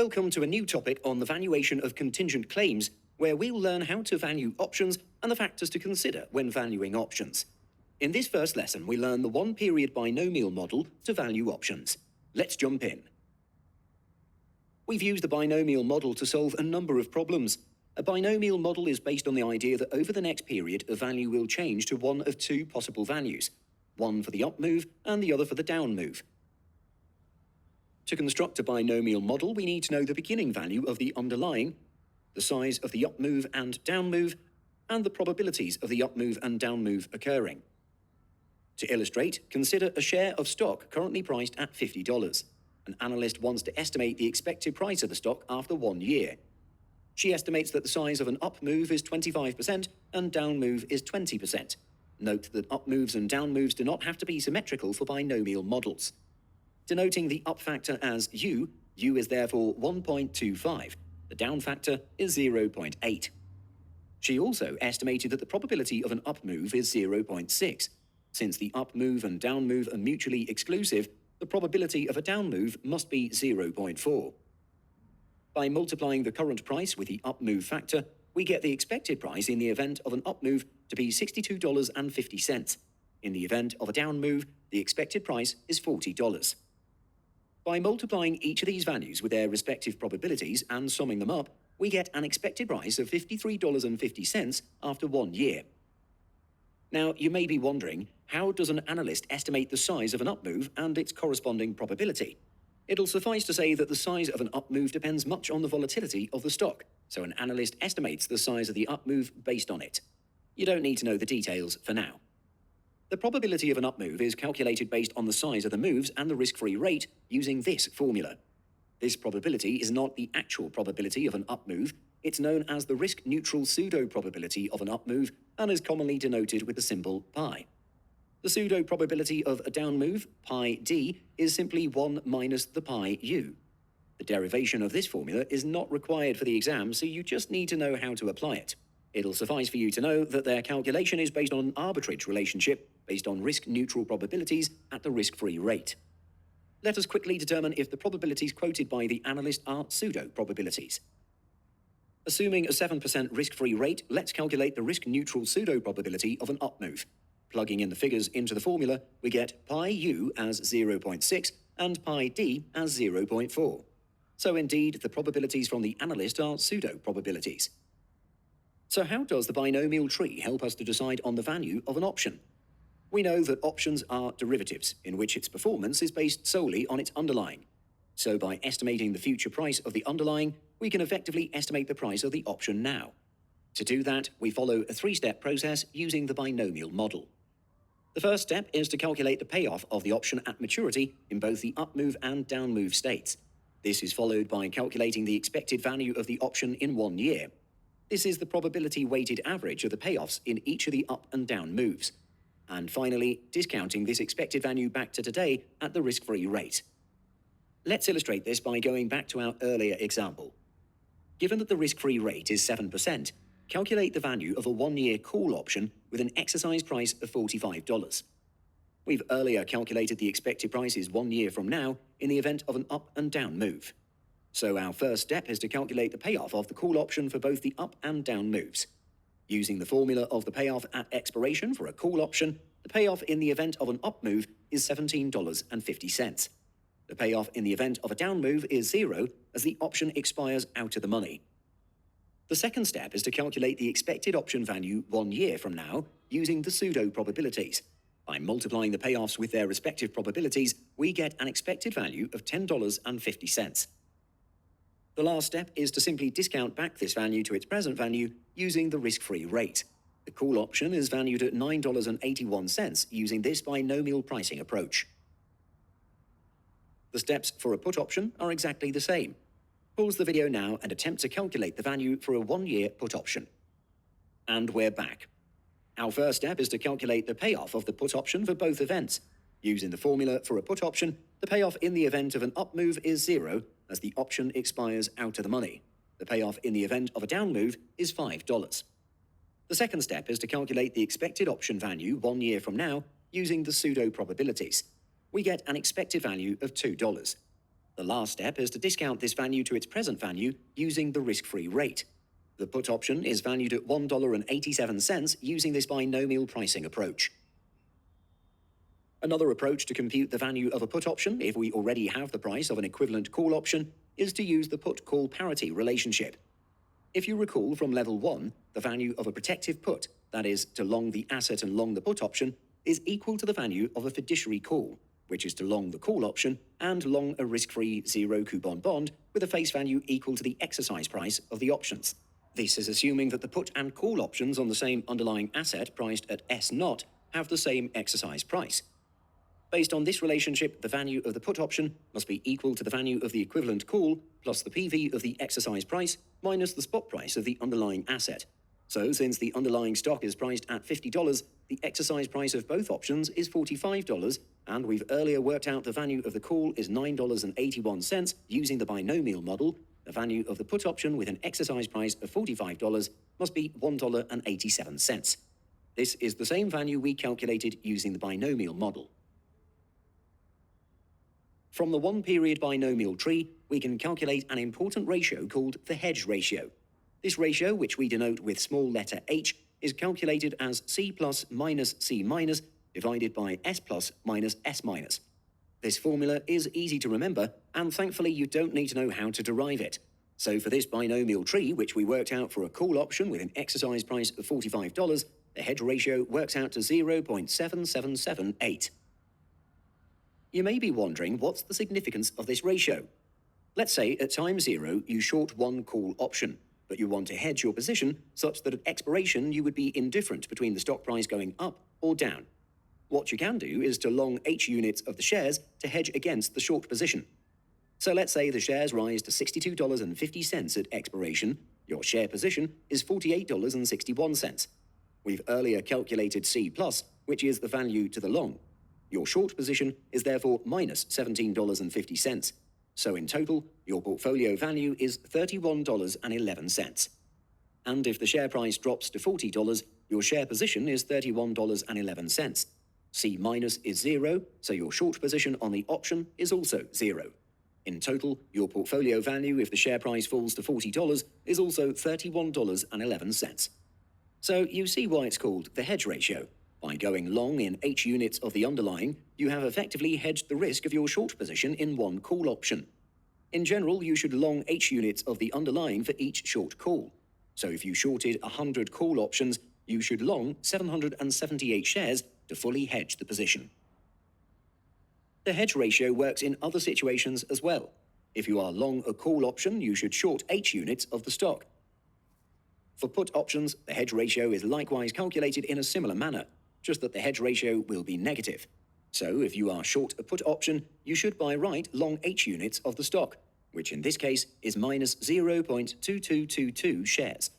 Welcome to a new topic on the valuation of contingent claims, where we'll learn how to value options and the factors to consider when valuing options. In this first lesson, we learn the one-period binomial model to value options. Let's jump in. We've used the binomial model to solve a number of problems. A binomial model is based on the idea that over the next period, a value will change to one of two possible values, one for the up move and the other for the down move. To construct a binomial model, we need to know the beginning value of the underlying, the size of the up move and down move, and the probabilities of the up move and down move occurring. To illustrate, consider a share of stock currently priced at $50. An analyst wants to estimate the expected price of the stock after 1 year. She estimates that the size of an up move is 25% and down move is 20%. Note that up moves and down moves do not have to be symmetrical for binomial models. Denoting the up factor as U is therefore 1.25. The down factor is 0.8. She also estimated that the probability of an up move is 0.6. Since the up move and down move are mutually exclusive, the probability of a down move must be 0.4. By multiplying the current price with the up move factor, we get the expected price in the event of an up move to be $62.50. In the event of a down move, the expected price is $40. By multiplying each of these values with their respective probabilities and summing them up, we get an expected price of $53.50 after 1 year. Now, you may be wondering, how does an analyst estimate the size of an up move and its corresponding probability? It'll suffice to say that the size of an up move depends much on the volatility of the stock, so an analyst estimates the size of the up move based on it. You don't need to know the details for now. The probability of an up move is calculated based on the size of the moves and the risk-free rate using this formula. This probability is not the actual probability of an up move. It's known as the risk-neutral pseudo-probability of an up move and is commonly denoted with the symbol pi. The pseudo-probability of a down move, pi d, is simply 1 minus the pi u. The derivation of this formula is not required for the exam, so you just need to know how to apply it. It'll suffice for you to know that their calculation is based on an arbitrage relationship based on risk-neutral probabilities at the risk-free rate. Let us quickly determine if the probabilities quoted by the analyst are pseudo-probabilities. Assuming a 7% risk-free rate, let's calculate the risk-neutral pseudo-probability of an up move. Plugging in the figures into the formula, we get pi u as 0.6 and pi d as 0.4. So indeed, the probabilities from the analyst are pseudo-probabilities. So how does the binomial tree help us to decide on the value of an option? We know that options are derivatives, in which its performance is based solely on its underlying. So by estimating the future price of the underlying, we can effectively estimate the price of the option now. To do that, we follow a three-step process using the binomial model. The first step is to calculate the payoff of the option at maturity in both the up move and down move states. This is followed by calculating the expected value of the option in 1 year. This is the probability-weighted average of the payoffs in each of the up and down moves. And finally, discounting this expected value back to today at the risk-free rate. Let's illustrate this by going back to our earlier example. Given that the risk-free rate is 7%, calculate the value of a 1-year call option with an exercise price of $45. We've earlier calculated the expected prices 1 year from now in the event of an up and down move. So our first step is to calculate the payoff of the call option for both the up and down moves. Using the formula of the payoff at expiration for a call option, the payoff in the event of an up move is $17.50. The payoff in the event of a down move is 0, as the option expires out of the money. The second step is to calculate the expected option value 1 year from now using the pseudo-probabilities. By multiplying the payoffs with their respective probabilities, we get an expected value of $10.50. The last step is to simply discount back this value to its present value using the risk-free rate. The call option is valued at $9.81 using this binomial pricing approach. The steps for a put option are exactly the same. Pause the video now and attempt to calculate the value for a 1-year put option. And we're back. Our first step is to calculate the payoff of the put option for both events. Using the formula for a put option, the payoff in the event of an up move is 0, as the option expires out of the money. The payoff in the event of a down move is $5. The second step is to calculate the expected option value 1 year from now using the pseudo-probabilities. We get an expected value of $2. The last step is to discount this value to its present value using the risk-free rate. The put option is valued at $1.87 using this binomial pricing approach. Another approach to compute the value of a put option, if we already have the price of an equivalent call option, is to use the put-call parity relationship. If you recall from level 1, the value of a protective put, that is, to long the asset and long the put option, is equal to the value of a fiduciary call, which is to long the call option and long a risk-free zero-coupon bond with a face value equal to the exercise price of the options. This is assuming that the put and call options on the same underlying asset priced at S0 have the same exercise price. Based on this relationship, the value of the put option must be equal to the value of the equivalent call plus the PV of the exercise price minus the spot price of the underlying asset. So, since the underlying stock is priced at $50, the exercise price of both options is $45, and we've earlier worked out the value of the call is $9.81 using the binomial model, the value of the put option with an exercise price of $45 must be $1.87. This is the same value we calculated using the binomial model. From the one-period binomial tree, we can calculate an important ratio called the hedge ratio. This ratio, which we denote with small letter h, is calculated as C plus minus C minus divided by S plus minus S minus. This formula is easy to remember, and thankfully you don't need to know how to derive it. So for this binomial tree, which we worked out for a call option with an exercise price of $45, the hedge ratio works out to 0.7778. You may be wondering what's the significance of this ratio. Let's say at time 0 you short one call option, but you want to hedge your position such that at expiration you would be indifferent between the stock price going up or down. What you can do is to long H units of the shares to hedge against the short position. So let's say the shares rise to $62.50 at expiration, your share position is $48.61. We've earlier calculated C plus, which is the value to the long. Your short position is therefore minus $17.50. So in total, your portfolio value is $31.11. And if the share price drops to $40, your share position is $31.11. C minus is 0, so your short position on the option is also 0. In total, your portfolio value if the share price falls to $40 is also $31.11. So you see why it's called the hedge ratio. By going long in H units of the underlying, you have effectively hedged the risk of your short position in one call option. In general, you should long H units of the underlying for each short call. So if you shorted 100 call options, you should long 778 shares to fully hedge the position. The hedge ratio works in other situations as well. If you are long a call option, you should short H units of the stock. For put options, the hedge ratio is likewise calculated in a similar manner, just that the hedge ratio will be negative. So if you are short a put option, you should by right long H units of the stock, which in this case is minus 0.2222 shares.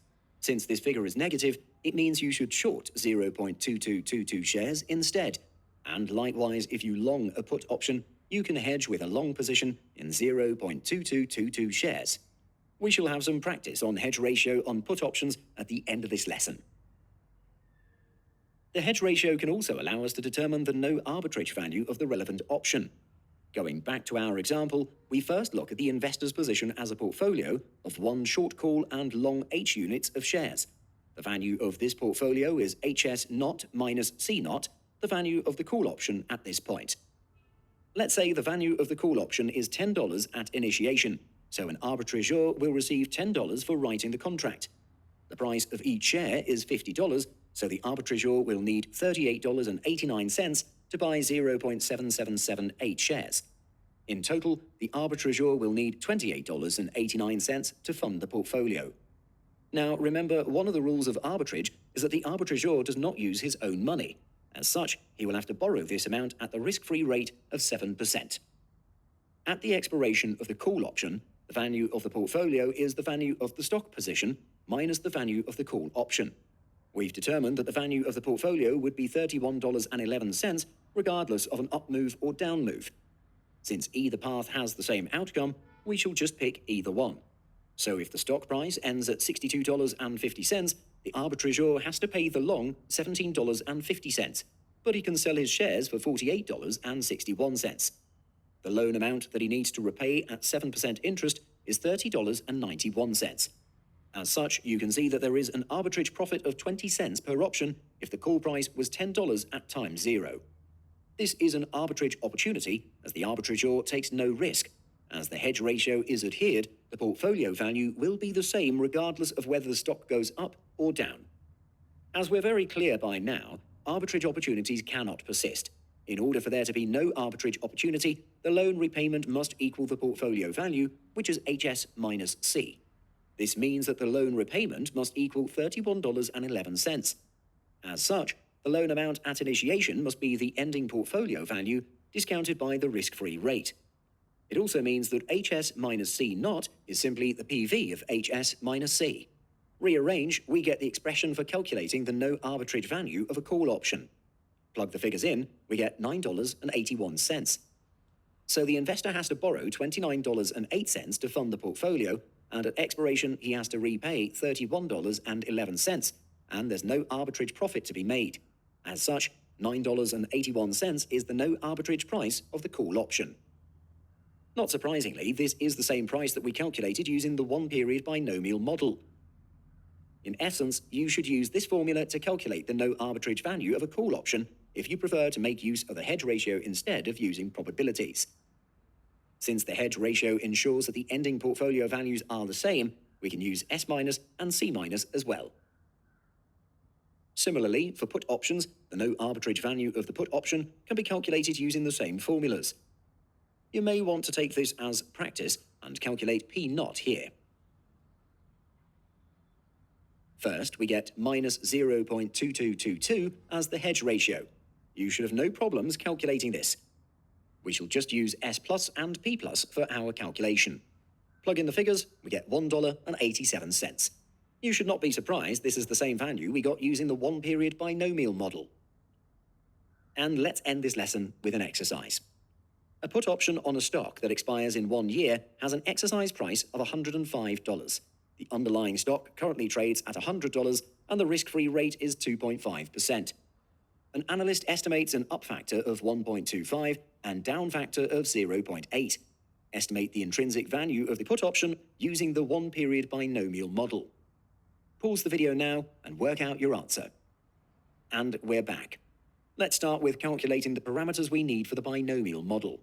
Since this figure is negative, it means you should short 0.2222 shares instead. And likewise, if you long a put option, you can hedge with a long position in 0.2222 shares. We shall have some practice on hedge ratio on put options at the end of this lesson. The hedge ratio can also allow us to determine the no arbitrage value of the relevant option. Going back to our example, we first look at the investor's position as a portfolio of one short call and long H units of shares. The value of this portfolio is HS naught minus C naught, the value of the call option at this point. Let's say the value of the call option is $10 at initiation, so an arbitrageur will receive $10 for writing the contract. The price of each share is $50, so the arbitrageur will need $38.89 to buy 0.7778 shares. In total, the arbitrageur will need $28.89 to fund the portfolio. Now, remember, one of the rules of arbitrage is that the arbitrageur does not use his own money. As such, he will have to borrow this amount at the risk-free rate of 7%. At the expiration of the call option, the value of the portfolio is the value of the stock position minus the value of the call option. We've determined that the value of the portfolio would be $31.11 regardless of an up move or down move. Since either path has the same outcome, we shall just pick either one. So if the stock price ends at $62.50, the arbitrageur has to pay the long $17.50, but he can sell his shares for $48.61. The loan amount that he needs to repay at 7% interest is $30.91. As such, you can see that there is an arbitrage profit of 20 cents per option if the call price was $10 at time zero. This is an arbitrage opportunity, as the arbitrageur takes no risk. As the hedge ratio is adhered, the portfolio value will be the same regardless of whether the stock goes up or down. As we're very clear by now, arbitrage opportunities cannot persist. In order for there to be no arbitrage opportunity, the loan repayment must equal the portfolio value, which is HS minus C. This means that the loan repayment must equal $31.11. As such, the loan amount at initiation must be the ending portfolio value discounted by the risk-free rate. It also means that HS minus C naught is simply the PV of HS minus C. Rearrange, we get the expression for calculating the no arbitrage value of a call option. Plug the figures in, we get $9.81. So the investor has to borrow $29.08 to fund the portfolio, and at expiration he has to repay $31.11, and there's no arbitrage profit to be made. As such, $9.81 is the no arbitrage price of the call option. Not surprisingly, this is the same price that we calculated using the one-period binomial model. In essence, you should use this formula to calculate the no arbitrage value of a call option if you prefer to make use of the hedge ratio instead of using probabilities. Since the hedge ratio ensures that the ending portfolio values are the same, we can use S- and C- as well. Similarly, for put options, the no arbitrage value of the put option can be calculated using the same formulas. You may want to take this as practice and calculate P0 here. First, we get minus 0.2222 as the hedge ratio. You should have no problems calculating this. We shall just use S plus and P plus for our calculation. Plug in the figures, we get $1.87. You should not be surprised this is the same value we got using the one-period binomial model. And let's end this lesson with an exercise. A put option on a stock that expires in 1 year has an exercise price of $105. The underlying stock currently trades at $100 and the risk-free rate is 2.5%. An analyst estimates an up factor of 1.25 and down factor of 0.8. Estimate the intrinsic value of the put option using the one-period binomial model. Pause the video now and work out your answer. And we're back. Let's start with calculating the parameters we need for the binomial model.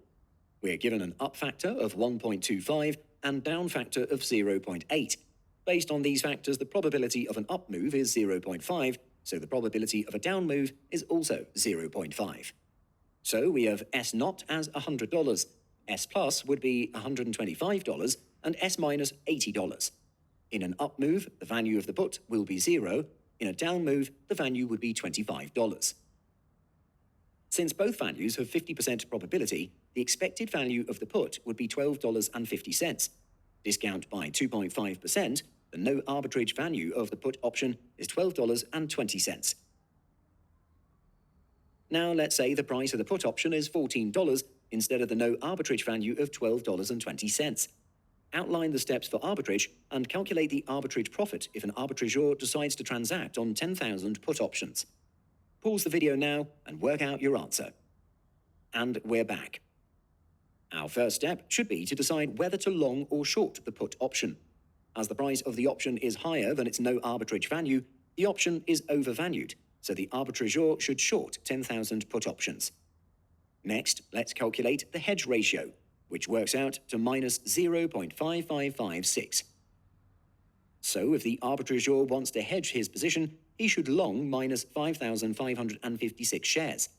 We're given an up factor of 1.25 and down factor of 0.8. Based on these factors, the probability of an up move is 0.5, so the probability of a down move is also 0.5. So we have S0 as $100, S plus would be $125, and S minus $80. In an up move, the value of the put will be 0. In a down move, the value would be $25. Since both values have 50% probability, the expected value of the put would be $12.50. Discount by 2.5%, the no arbitrage value of the put option is $12.20. Now let's say the price of the put option is $14 instead of the no arbitrage value of $12.20. Outline the steps for arbitrage and calculate the arbitrage profit if an arbitrageur decides to transact on 10,000 put options. Pause the video now and work out your answer. And we're back. Our first step should be to decide whether to long or short the put option. As the price of the option is higher than its no arbitrage value, the option is overvalued, so the arbitrageur should short 10,000 put options. Next, let's calculate the hedge ratio, which works out to minus 0.5556. So if the arbitrageur wants to hedge his position, he should long minus 5,556 shares.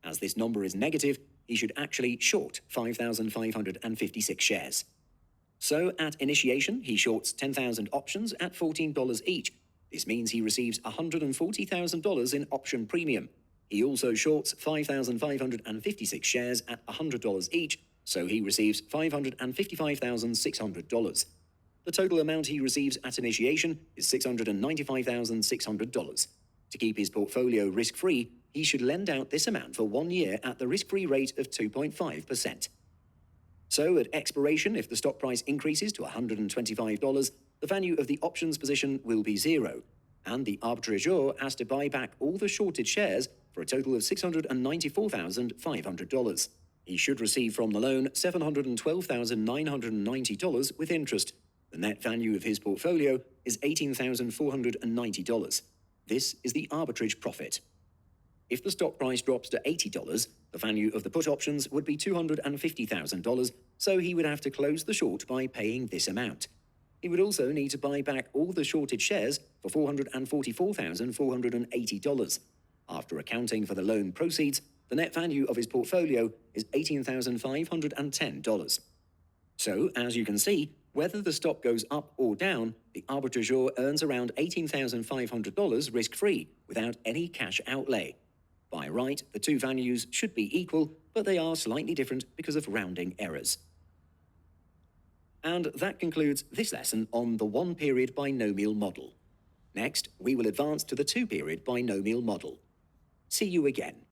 As this number is negative, he should actually short 5,556 shares. So at initiation, he shorts 10,000 options at $14 each. This means he receives $140,000 in option premium. He also shorts 5,556 shares at $100 each, so he receives $555,600. The total amount he receives at initiation is $695,600. To keep his portfolio risk-free, he should lend out this amount for 1 year at the risk-free rate of 2.5%. So at expiration, if the stock price increases to $125, the value of the options position will be 0, and the arbitrageur has to buy back all the shorted shares for a total of $694,500. He should receive from the loan $712,990 with interest. The net value of his portfolio is $18,490. This is the arbitrage profit. If the stock price drops to $80, the value of the put options would be $250,000, so he would have to close the short by paying this amount. He would also need to buy back all the shorted shares for $444,480. After accounting for the loan proceeds, the net value of his portfolio is $18,510. So, as you can see, whether the stock goes up or down, the arbitrageur earns around $18,500 risk-free, without any cash outlay. By right, the two values should be equal, but they are slightly different because of rounding errors. And that concludes this lesson on the one-period binomial model. Next, we will advance to the two-period binomial model. See you again.